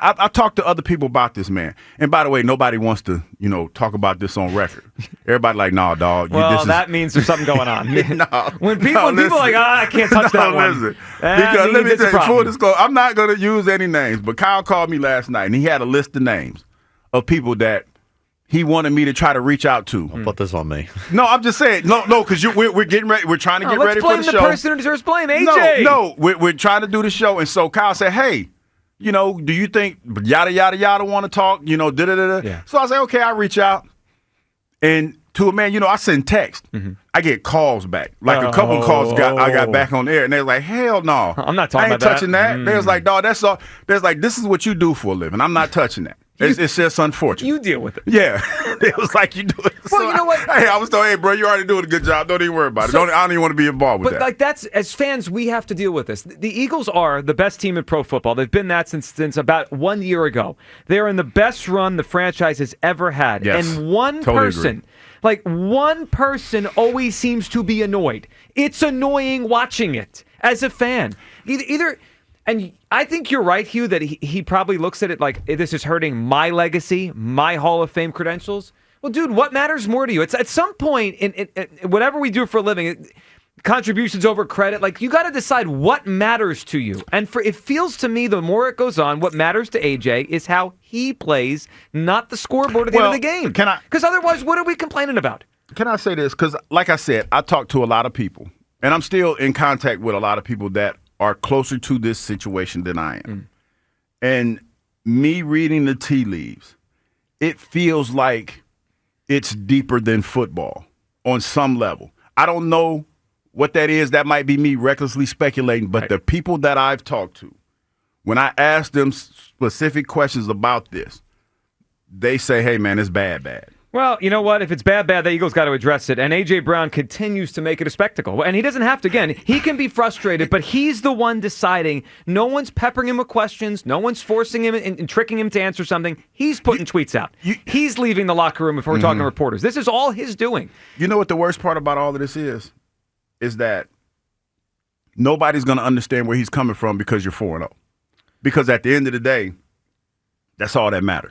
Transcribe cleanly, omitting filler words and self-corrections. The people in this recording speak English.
I talked to other people about this, man. And by the way, nobody wants to, talk about this on record. Everybody like, nah, dog. That means there's something going on. No, when people are like, I can't touch that one. Listen. Because let me tell you, full disclosure, I'm not going to use any names, but Kyle called me last night, and he had a list of names of people that he wanted me to try to reach out to. Don't put this on me. No, I'm just saying. No, because we're getting ready. We're trying to get ready for the show. Let's blame the person who deserves blame, AJ. No, we're trying to do the show, and so Kyle said, hey, do you think yada, yada, yada want to talk? Da-da-da-da. Yeah. So I say, okay, I'll reach out. And to a man, I send text. Mm-hmm. I get calls back. Like a couple of calls I got back on air, and they're like, hell no. I'm not talking about that. I ain't touching that. They was like, dog, that's all. There's like, this is what you do for a living. I'm not touching that. It's just unfortunate. You deal with it. Yeah. It was like you do it. Well, you know what? Hey, I was told, hey, bro, you already doing a good job. Don't even worry about it. I don't even want to be involved with that. But like that's, as fans, we have to deal with this. The Eagles are the best team in pro football. They've been that since about 1 year ago. They're in the best run the franchise has ever had. Yes. And one person always seems to be annoyed. It's annoying watching it as a fan. Either and I think you're right, Hugh, that he probably looks at it like, this is hurting my legacy, my Hall of Fame credentials. Well, dude, what matters more to you? It's at some point in whatever we do for a living, contributions over credit, like you got to decide what matters to you. And it feels to me, the more it goes on, what matters to AJ is how he plays, not the scoreboard at the end of the game. Because otherwise, what are we complaining about? Can I say this? Because like I said, I talked to a lot of people, and I'm still in contact with a lot of people that are closer to this situation than I am. Mm. And me reading the tea leaves, it feels like it's deeper than football on some level. I don't know what that is. That might be me recklessly speculating, but the people that I've talked to, when I ask them specific questions about this, they say, hey, man, it's bad. Well, you know what? If it's bad, the Eagles got to address it. And A.J. Brown continues to make it a spectacle. And he doesn't have to. Again, he can be frustrated, but he's the one deciding. No one's peppering him with questions. No one's forcing him and tricking him to answer something. He's putting tweets out. He's leaving the locker room if we're talking to reporters. This is all his doing. You know what the worst part about all of this is? Is that nobody's going to understand where he's coming from because you're 4-0. Because at the end of the day, that's all that matters.